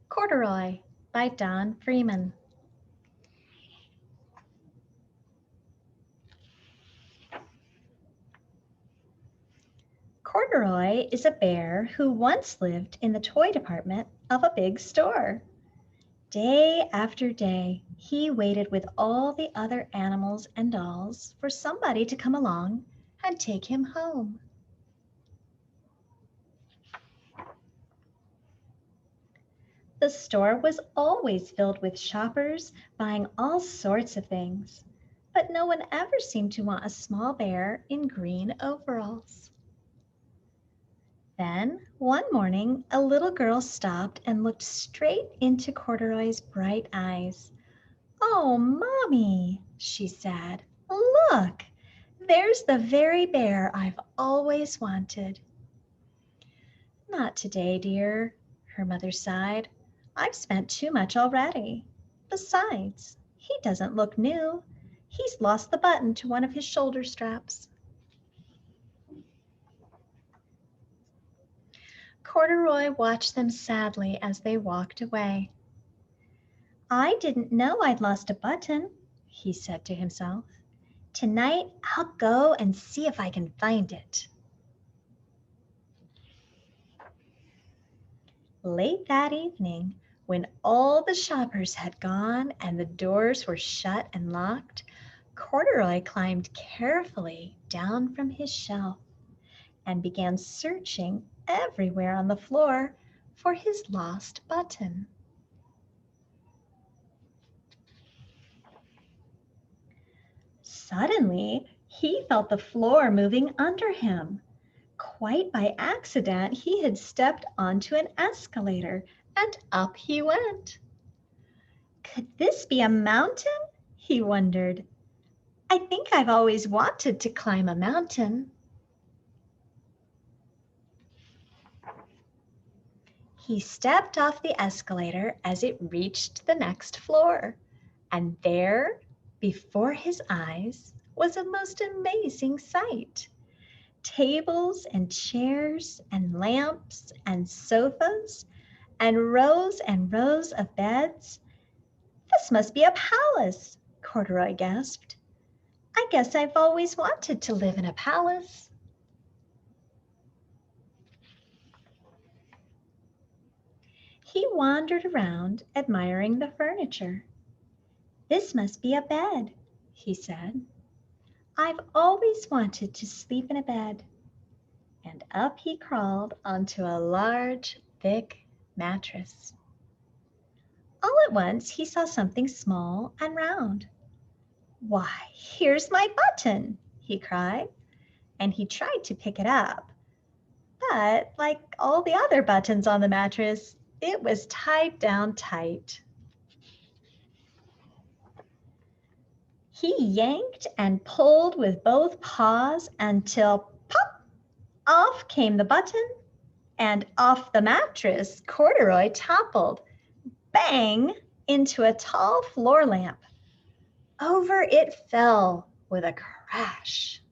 Corduroy by Don Freeman. Corduroy is a bear who once lived in the toy department of a big store. Day after day, he waited with all the other animals and dolls for somebody to come along and take him home. The store was always filled with shoppers buying all sorts of things, but no one ever seemed to want a small bear in green overalls. Then, one morning, a little girl stopped and looked straight into Corduroy's bright eyes. "Oh, Mommy," she said, "look! There's the very bear I've always wanted." "Not today, dear," her mother sighed. "I've spent too much already. Besides, he doesn't look new. He's lost the button to one of his shoulder straps." Corduroy watched them sadly as they walked away. "I didn't know I'd lost a button," he said to himself. "Tonight I'll go and see if I can find it." Late that evening, when all the shoppers had gone and the doors were shut and locked, Corduroy climbed carefully down from his shelf and began searching everywhere on the floor for his lost button. Suddenly, he felt the floor moving under him. Quite by accident, he had stepped onto an escalator, and up he went. Could this be a mountain? He wondered. I think I've always wanted to climb a mountain. He stepped off the escalator as it reached the next floor, and there, before his eyes, was a most amazing sight. Tables and chairs and lamps and sofas and rows of beds. "This must be a palace," Corduroy gasped. "I guess I've always wanted to live in a palace." He wandered around, admiring the furniture. "This must be a bed," he said. "I've always wanted to sleep in a bed." And up he crawled onto a large, thick mattress. All at once he saw something small and round. "Why, here's my button!" he cried, and he tried to pick it up. But like all the other buttons on the mattress, it was tied down tight. He yanked and pulled with both paws until pop! Off came the button, and off the mattress Corduroy toppled, bang, into a tall floor lamp. Over it fell with a crash.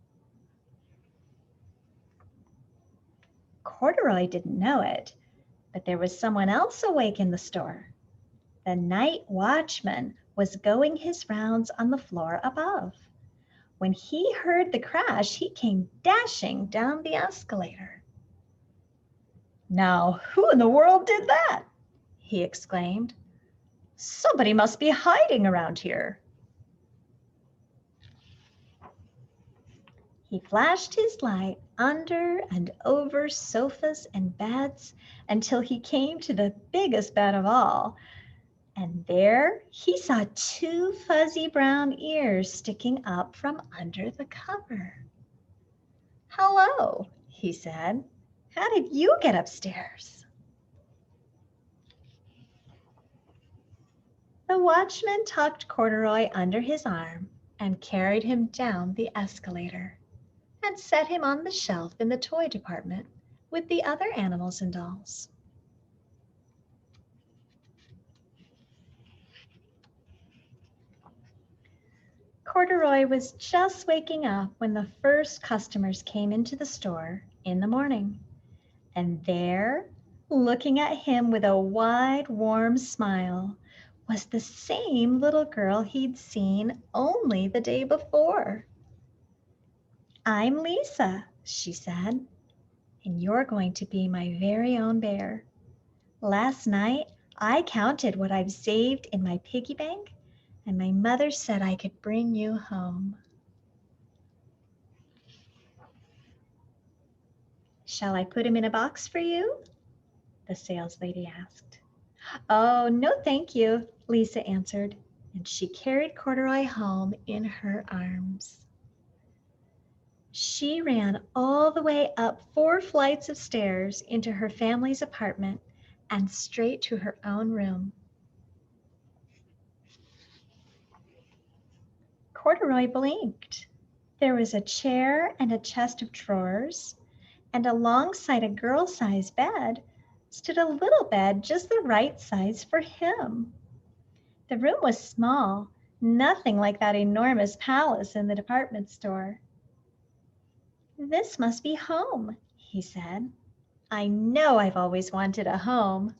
Corduroy didn't know it, but there was someone else awake in the store. The night watchman was going his rounds on the floor above. When he heard the crash, he came dashing down the escalator. "Now, who in the world did that?" he exclaimed. "Somebody must be hiding around here." He flashed his light under and over sofas and beds until he came to the biggest bed of all. And there he saw two fuzzy brown ears sticking up from under the cover. "Hello," he said. "How did you get upstairs?" The watchman tucked Corduroy under his arm and carried him down the escalator and set him on the shelf in the toy department with the other animals and dolls. Corduroy was just waking up when the first customers came into the store in the morning. And there, Looking at him with a wide, warm smile was the same little girl he'd seen only the day before. "I'm Lisa," she said, "and you're going to be my very own bear. Last night I counted what I've saved in my piggy bank, and my mother said I could bring you home." "Shall I put him in a box for you?" the saleslady asked. "Oh, no, thank you," Lisa answered, and she carried Corduroy home in her arms. She ran all the way up 4 flights of stairs into her family's apartment and straight to her own room. Corduroy blinked. There was a chair and a chest of drawers, and alongside a girl-sized bed stood a little bed just the right size for him. The room was small, nothing like that enormous palace in the department store. "This must be home," he said. "I know I've always wanted a home."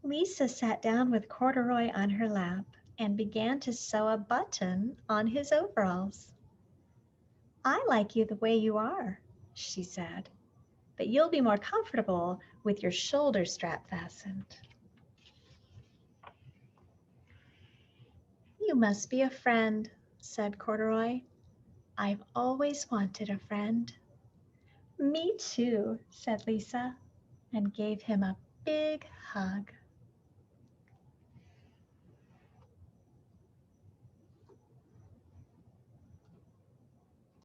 Lisa sat down with Corduroy on her lap and began to sew a button on his overalls. "I like you the way you are," she said, "but you'll be more comfortable with your shoulder strap fastened." "You must be a friend," said Corduroy. "I've always wanted a friend." "Me too," said Lisa, and gave him a big hug.